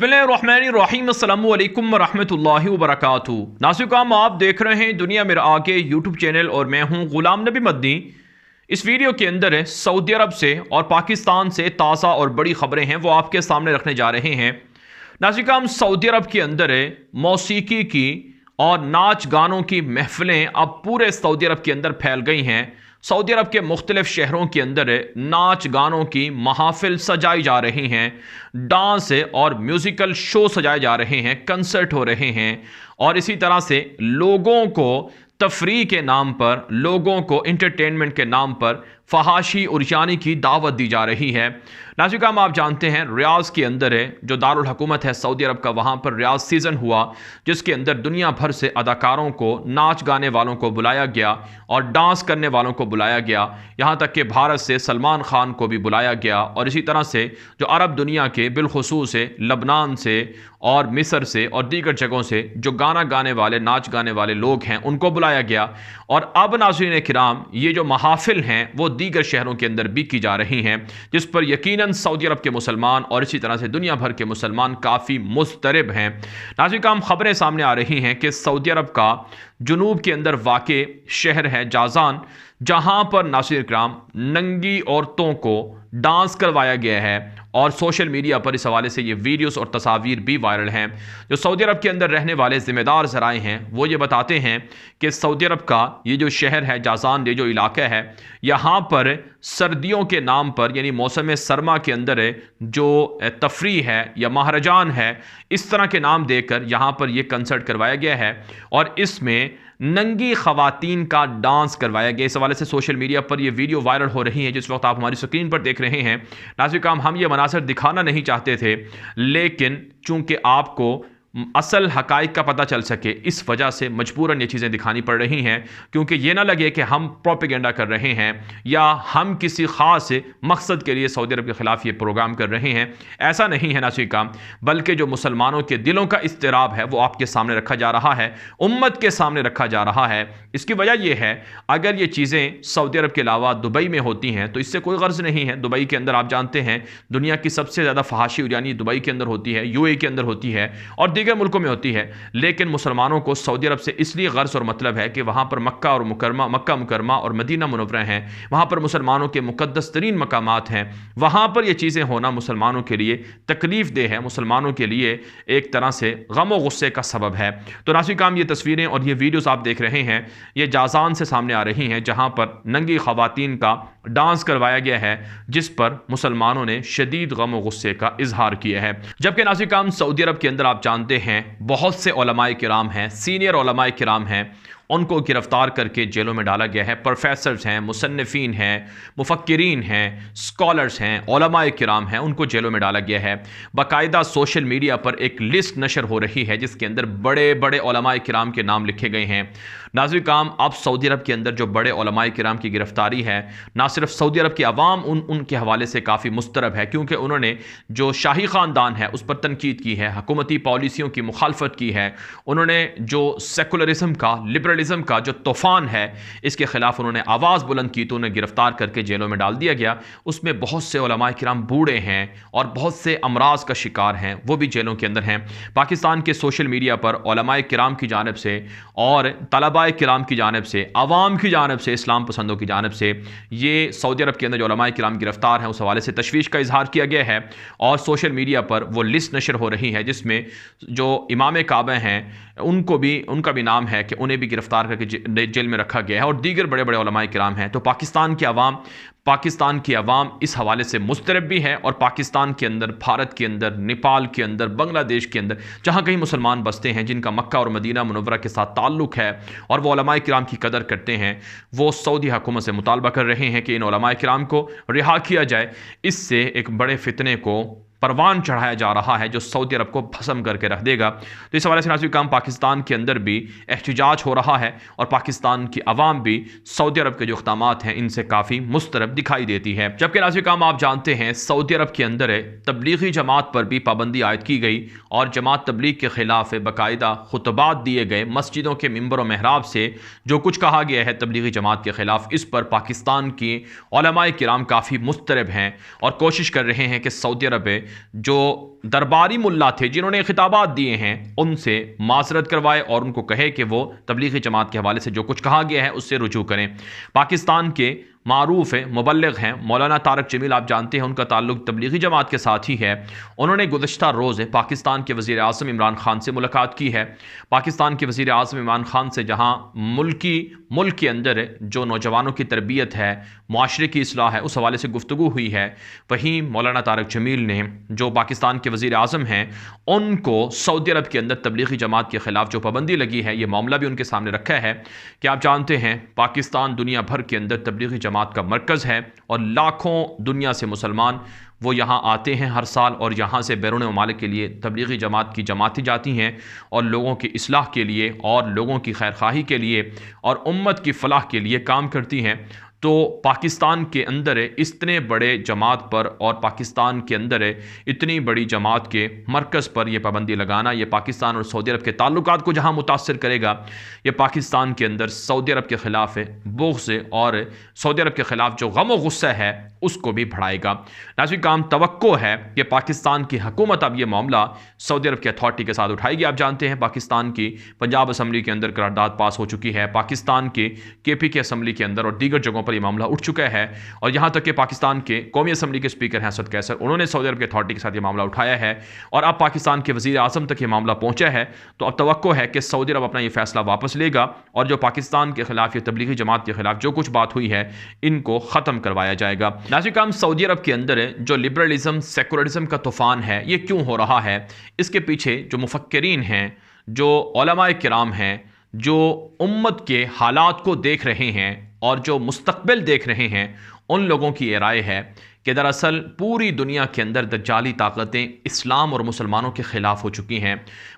बिस्मिल्लाहिर्रहमानिर्रहीम अस्सलामु अलैकुम वरहमतुल्लाहि वबरकातुहू। नाज़रीन, आप देख रहे हैं दुनिया मेरा आगे यूट्यूब चैनल और मैं हूं गुलाम नबी मदनी। इस वीडियो के अंदर है सऊदी अरब से और पाकिस्तान से ताज़ा और बड़ी खबरें हैं, वो आपके सामने रखने जा रहे हैं। नाज़रीन, सऊदी अरब के अंदर है मौसीकी की और नाच गानों की महफिलें अब पूरे सऊदी अरब के अंदर फैल गई हैं। सऊदी अरब के मुख्तलिफ शहरों के अंदर नाच गानों की महाफिल सजाई जा रही हैं, डांस और म्यूज़िकल शो सजाए जा रहे हैं, कंसर्ट हो रहे हैं और इसी तरह से लोगों को तफरीह के नाम पर, लोगों को इंटरटेनमेंट के नाम पर फहाशी और यानी की दावत दी जा रही है। नाज़रीन, आप जानते हैं रियाज़ के अंदर है जो दारुल हुकूमत है सऊदी अरब का, वहाँ पर रियाज़ सीज़न हुआ जिसके अंदर दुनिया भर से अदाकारों को, नाच गाने वालों को बुलाया गया और डांस करने वालों को बुलाया गया। यहाँ तक कि भारत से सलमान खान को भी बुलाया गया और इसी तरह से जो अरब दुनिया के बिलखुसूस से लबनान से और मिस्र से और दीगर जगहों से जो गाना गाने वाले, नाच गाने वाले लोग हैं उनको बुलाया गया। और अब नाज़रीन किराम, ये जो महाफिल हैं वो दीगर शहरों के अंदर भी की जा रही हैं, जिस पर यकीनन सऊदी अरब के मुसलमान और इसी तरह से दुनिया भर के मुसलमान काफ़ी मुस्तरब हैं। नाज़रीन, खबरें सामने आ रही हैं कि सऊदी अरब का जुनूब के अंदर वाक़े शहर है जाज़ान, जहाँ पर नाज़रीन किराम नंगी औरतों को डांस करवाया गया है और सोशल मीडिया पर इस हवाले से ये वीडियोस और तस्वीर भी वायरल हैं। जो सऊदी अरब के अंदर रहने वाले ज़िम्मेदार ज़राए हैं वो ये बताते हैं कि सऊदी अरब का ये जो शहर है जाज़ान, ये जो इलाका है, यहाँ पर सर्दियों के नाम पर यानी मौसम सरमा के अंदर जो तफरीह है या महारजान है, इस तरह के नाम देकर यहाँ पर यह कंसर्ट करवाया गया है और इसमें नंगी खवातीन का डांस करवाया गया। इस हवाले से सोशल मीडिया पर यह वीडियो वायरल हो रही है जिस वक्त आप हमारी स्क्रीन पर देख रहे हैं। नाज़रीन, हम ये मनासर दिखाना नहीं चाहते थे, लेकिन चूंकि आपको असल हकाइक का पता चल सके इस वजह से मजबूरन ये चीज़ें दिखानी पड़ रही हैं, क्योंकि ये ना लगे कि हम प्रोपेगेंडा कर रहे हैं या हम किसी ख़ास मकसद के लिए सऊदी अरब के ख़िलाफ़ ये प्रोग्राम कर रहे हैं। ऐसा नहीं है नाज़रीन, बल्कि जो मुसलमानों के दिलों का इज़्तिराब है वो आपके सामने रखा जा रहा है, उम्मत के सामने रखा जा रहा है। इसकी वजह यह है, अगर ये चीज़ें सऊदी अरब के अलावा दुबई में होती हैं तो इससे कोई गर्ज नहीं है। दुबई के अंदर आप जानते हैं दुनिया की सबसे ज़्यादा फहाशी यानी दुबई के अंदर होती है, यूएई के अंदर होती है और दीगर मुल्कों में होती है, लेकिन मुसलमानों को सऊदी अरब से इसलिए गर्ज और मतलब है कि वहां पर मक्का मुकरमा और मदीना मुनव्वरा हैं, वहां पर मुसलमानों के मुकद्दस तरीन मकामात हैं। वहां पर ये चीज़ें होना मुसलमानों के लिए तकलीफ देह है, मुसलमानों के लिए एक तरह से गम और गुस्से का सबब है। तो नाज़रीन, ये तस्वीरें और ये वीडियोस आप देख रहे हैं ये जाज़ान से सामने आ रही हैं, जहां पर नंगी खवातीन का डांस करवाया गया है जिस पर मुसलमानों ने शदीद गम और गुस्से का इजहार किया है। जबकि नाज़रीन, सऊदी अरब के अंदर आप जानते हैं बहुत से उलमाए किराम हैं, सीनियर उलमाए किराम हैं, उनको गिरफ्तार करके जेलों में डाला गया है। प्रोफेसर्स हैं, मुसन्निफीन हैं, मुफक्किरीन हैं, स्कॉलर्स हैं, उलमाए किराम हैं, उनको जेलों में डाला गया है। बाकायदा सोशल मीडिया पर एक लिस्ट नशर हो रही है जिसके अंदर बड़े बड़े उलमाए किराम के नाम लिखे गए हैं। नाज़रीन, अब सऊदी अरब के अंदर जो बड़े उलमाए किराम की गिरफ्तारी है, ना सिर्फ सऊदी अरब की आवाम उनके हवाले से काफ़ी मुस्तरब है, क्योंकि उन्होंने जो शाही ख़ानदान है उस पर तनकीद की है, हुकूमती पॉलिसियों की मुखालफत की है, उन्होंने जो सेकुलरिज्म का, लिबरलिज्म का जो तूफ़ान है इसके ख़िलाफ़ उन्होंने आवाज़ बुलंद की, तो उन्हें गिरफ्तार करके जेलों में डाल दिया गया। उसमें बहुत से उलमाए किराम बूढ़े हैं और बहुत से अमराज का शिकार हैं, वो भी जेलों के अंदर हैं। पाकिस्तान के सोशल मीडिया पर उलमाए किराम की जानिब से और तलबाए किराम की जानिब से, आवाम की जानिब से, इस्लाम पसंदों की जानिब से ये सऊदी अरब के अंदर जो उलमाए किराम गिरफ्तार हैं उस हवाले से तशवीश का इजहार किया गया है और सोशल मीडिया पर वो लिस्ट नशर हो रही है जिसमें जो इमाम काबा हैं उनका भी नाम है कि उन्हें भी गिरफ्तार करके जेल में रखा गया है और दीगर बड़े बड़े उलमाए किराम हैं। तो पाकिस्तान की आवाम इस हवाले से मुस्तरब भी है और पाकिस्तान के अंदर, भारत के अंदर, नेपाल के अंदर, बांग्लादेश के अंदर जहाँ कहीं मुसलमान बसते हैं जिनका मक्का और मदीना मुनव्वरा के साथ ताल्लुक़ है और वो उलमाए किराम की कदर करते हैं, वो सऊदी हुकूमत से मुतालबा कर रहे हैं कि इन उलमाए किराम को रिहा किया जाए। इससे एक बड़े फितने को परवान चढ़ाया जा रहा है जो सऊदी अरब को भस्म करके रख देगा। तो इस हवाले से नाज़रीन, पाकिस्तान के अंदर भी एहतिजाज हो रहा है और पाकिस्तान की आवाम भी सऊदी अरब के जो इक़दामात हैं इनसे काफ़ी मुस्तरब तरफ दिखाई देती है। जबकि नाज़रीन काम आप जानते हैं सऊदी अरब के अंदर तबलीगी जमात पर भी पाबंदी आयद की गई और जमात तबलीग के खिलाफ बाकायदा खुतबात दिए गए। मस्जिदों के मिंबर और महराब से जो कुछ कहा गया है तबलीगी जमात के खिलाफ, इस पर पाकिस्तान की उलमाए किराम काफ़ी मुस्तरब हैं और कोशिश कर रहे हैं कि सऊदी अरब जो दरबारी मुल्ला थे जिन्होंने खिताबात दिए हैं उनसे माजरत करवाए और उनको कहे कि वो तबलीगी जमात के हवाले से जो कुछ कहा गया है उससे रुजू करें। पाकिस्तान के मारूफ मुबल्लिग हैं मौलाना तारक जमील, आप जानते हैं उनका ताल्लुक तबलीगी जमात के साथ ही है। उन्होंने गुज़श्ता रोज़ पाकिस्तान के वज़ीर आज़म इमरान खान से मुलाकात की है। पाकिस्तान के वज़ीर आज़म इमरान खान से जहाँ मुल्क के अंदर जो नौजवानों की तरबियत है, मुआशरे की इस्लाह है, उस हवाले से गुफ्तगू हुई है, वहीं मौलाना तारक जमील ने जो पाकिस्तान के वज़ीर आज़म हैं उनको सऊदी अरब के अंदर तबलीगी जमात के ख़िलाफ़ जो पाबंदी लगी है ये मामला भी उनके सामने रखा है कि आप जानते हैं पाकिस्तान दुनिया भर के अंदर तबलीगी जमात का मरकज़ है और लाखों दुनिया से मुसलमान वो यहाँ आते हैं हर साल और यहाँ से बैरून ममालिक के लिए तबलीगी जमात की जमातें जाती हैं और लोगों की इस्लाह के लिए और लोगों की खैरख्वाही के लिए और उम्मत की फलाह के लिए काम करती हैं। तो पाकिस्तान के अंदर इतने बड़े जमात पर और पाकिस्तान के अंदर इतनी बड़ी जमात के मरकज़ पर यह पाबंदी लगाना, ये पाकिस्तान और सऊदी अरब के ताल्लुकात को जहां मुतासर करेगा, ये पाकिस्तान के अंदर सऊदी अरब के ख़िलाफ़ बुग़्ज़ और सऊदी अरब के ख़िलाफ़ जो गम और गुस्सा है उसको भी बढ़ाएगा। नाज़रीन काम तवक्को है कि पाकिस्तान की हुकूमत अब ये मामला सऊदी अरब की अथॉरिटी के साथ उठाएगी। आप जानते हैं पाकिस्तान की पंजाब असम्बली के अंदर करारदाद पास हो चुकी है, पाकिस्तान की KPK असम्बली के अंदर और दीगर जगहों ये मामला उठ चुका है और यहां तक कि पाकिस्तान के कौमी असम्बली के स्पीकर हैं असद कैसर, उन्होंने सऊदी अरब की अथॉरिटी के साथ ये मामला उठाया है और अब पाकिस्तान के वज़ीर आज़म तक ये मामला पहुंचा है। तो अब तवक्को है कि सऊदी अरब अपना ये फैसला वापस लेगा और जो पाकिस्तान के खिलाफ या तबलीगी जमात के खिलाफ जो कुछ बात हुई है इनको ख़त्म करवाया जाएगा। नाज़रीन काम सऊदी अरब के अंदर जो लिबरलिज्म सेकुलरिज्म का तूफ़ान है ये क्यों हो रहा है, इसके पीछे जो मुफक्किरीन हैं, जो उलमाए किराम हैं, जो उम्मत के हालात को देख रहे हैं और जो मुस्तक़बिल देख रहे हैं, उन लोगों की ये राय है कि दरअसल पूरी दुनिया के अंदर दज्जाली ताकतें इस्लाम और मुसलमानों के ख़िलाफ़ हो चुकी हैं।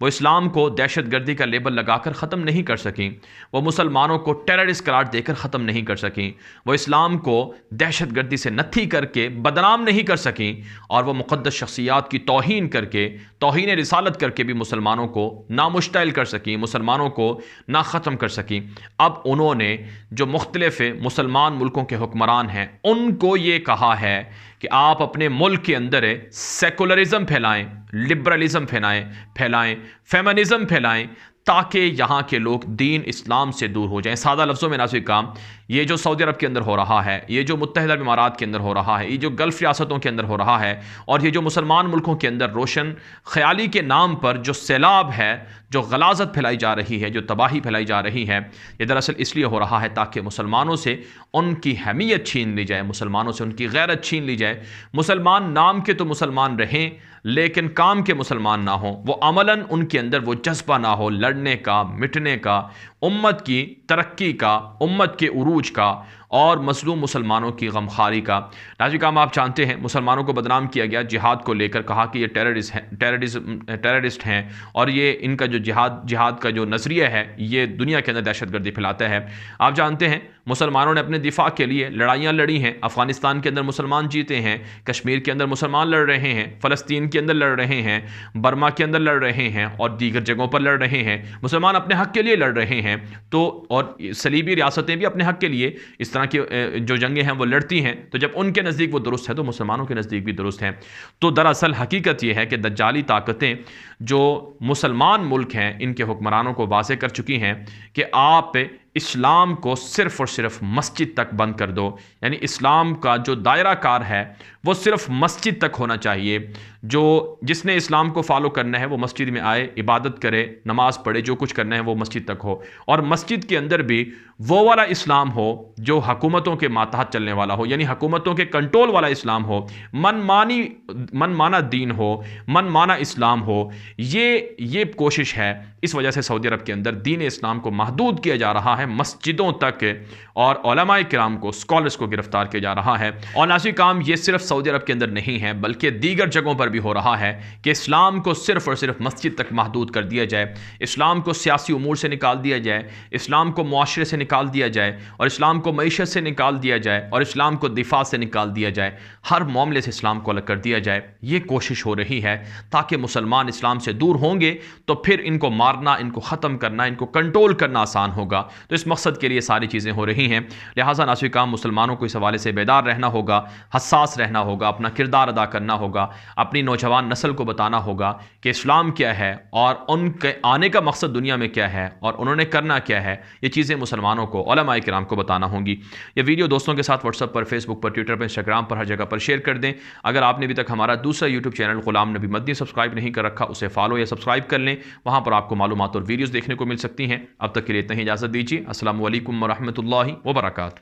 वो इस्लाम को दहशतगर्दी का लेबल लगाकर ख़त्म नहीं कर सकें, वो मुसलमानों को टेररिस्ट करार देकर ख़त्म नहीं कर सकें, वो इस्लाम को दहशतगर्दी से नत्थी करके बदनाम नहीं कर सकें और वह मुक़द्दस शख्सियात की तौहीन करके, तौहीन रिसालत करके भी मुसलमानों को नामुश्तइल कर सकें, मुसलमानों को ना ख़त्म कर सकें। अब उन्होंने जो मुख्तलिफ़ मुसलमान मुल्कों के हुक्मरान हैं उनको ये कहा है कि आप अपने मुल्क के अंदर सेकुलरिज्म फैलाएं, लिबरलिज्म फैलाएं, फेमिनिज्म फैलाएं ताकि यहाँ के लोग दीन इस्लाम से दूर हो जाएं। सादा लफ्ज़ों में नाज़रीन काम ये जो सऊदी अरब के अंदर हो रहा है, ये जो मुत्तहिदा अरब इमारात के अंदर हो रहा है, ये जो गल्फ़ रियासतों के अंदर हो रहा है और ये जो मुसलमान मुल्कों के अंदर रोशन ख्याली के नाम पर जो सैलाब है, जो गलाजत फैलाई जा रही है, जो तबाही फैलाई जा रही है, ये दरअसल इसलिए हो रहा है ताकि मुसलमानों से उनकी हमीयत छीन ली जाए, मुसलमानों से उनकी गैरत छीन ली जाए। मुसलमान नाम के तो मुसलमान रहें लेकिन काम के मुसलमान ना हो, वो अमलन उनके अंदर वो जज्बा ना हो लड़ने का, मिटने का, उम्मत की तरक्की का, उम्मत के उरूज का और मज़लूम मुसलमानों की गमखारी का। नाज़रीन काम आप जानते हैं मुसलमानों को बदनाम किया गया जिहाद को लेकर, कहा कि ये टेररिस्ट हैं और ये इनका जो जिहाद का जो नज़रिया है ये दुनिया के अंदर दहशतगर्दी फैलाता है। आप जानते हैं मुसलमानों ने अपने दिफा के लिए लड़ाइयाँ लड़ी हैं। अफ़गानिस्तान के अंदर मुसलमान जीते हैं, कश्मीर के अंदर मुसलमान लड़ रहे हैं, फ़लस्तीन के अंदर लड़ रहे हैं, बर्मा के अंदर लड़ रहे हैं और दीगर जगहों पर लड़ रहे हैं। मुसलमान अपने हक़ के लिए लड़ रहे हैं। तो और सलीबी रियासतें भी अपने हक़ के लिए इस तरह की जो जंगें हैं वो लड़ती हैं। तो जब उनके नज़दीक वो दुरुस्त है तो मुसलमानों के नज़दीक भी दुरुस्त हैं। तो दरअसल हकीकत ये है कि दज्जाली ताकतें जो मुसलमान मुल्क हैं इनके हुक्मरानों को वाज़े कर चुकी हैं कि आप इस्लाम को सिर्फ़ और सिर्फ मस्जिद तक बंद कर दो, यानी इस्लाम का जो दायरा कार है वो सिर्फ मस्जिद तक होना चाहिए। जो जिसने इस्लाम को फॉलो करना है वो मस्जिद में आए, इबादत करे, नमाज पढ़े, जो कुछ करना है वो मस्जिद तक हो और मस्जिद के अंदर भी वो वाला इस्लाम हो जो हुकूमतों के मातहत चलने वाला हो, यानी हुकूमतों के कंट्रोल वाला इस्लाम हो, मनमाना दीन हो, मनमाना इस्लाम हो। ये कोशिश है। इस वजह से सऊदी अरब के अंदर दीन इस्लाम को महदूद किया जा रहा है मस्जिदों तक और उलमाए किराम को, स्कॉलर्स को गिरफ्तार किया जा रहा है। और नाज़रीन काम ये सिर्फ सऊदी अरब के अंदर नहीं है बल्कि दीगर जगहों पर भी भी हो रहा है कि इस्लाम को सिर्फ़ और सिर्फ मस्जिद तक महदूद कर दिया जाए, इस्लाम को सियासी उमूर से निकाल दिया जाए, इस्लाम को मुआशरे से निकाल दिया जाए और इस्लाम को मईशत से निकाल दिया जाए और इस्लाम को दिफा से निकाल दिया जाए, हर मामले से इस्लाम को अलग कर दिया जाए। ये कोशिश हो रही है ताकि मुसलमान इस्लाम से दूर होंगे तो फिर इनको मारना, इनको ख़त्म करना, इनको कंट्रोल करना आसान होगा। तो इस मकसद के लिए सारी चीज़ें हो रही हैं। लिहाजा नाज़रीन काम मुसलमानों को इस हवाले से बेदार रहना होगा, हसास रहना होगा, अपना किरदार अदा करना होगा, अपनी नौजवान नस्ल को बताना होगा कि इस्लाम क्या है और उनके आने का मकसद दुनिया में क्या है और उन्होंने करना क्या है। ये चीज़ें मुसलमानों को, उलमाए किराम को बताना होंगी। ये वीडियो दोस्तों के साथ व्हाट्सएप पर, फेसबुक पर, ट्विटर पर, इंस्टाग्राम पर, हर जगह पर शेयर कर दें। अगर आपने अभी तक हमारा दूसरा यूट्यूब चैनल गुलाम नबी मद्दी सब्सक्राइब नहीं कर रखा, उसे फॉलो या सब्सक्राइब कर लें। वहाँ पर आपको मालूमात और वीडियोज़ देखने को मिल सकती हैं। अब तक के लिए इतना ही इजाज़त दीजिए। अस्सलामु अलैकुम व रहमतुल्लाहि व बरकातुहू।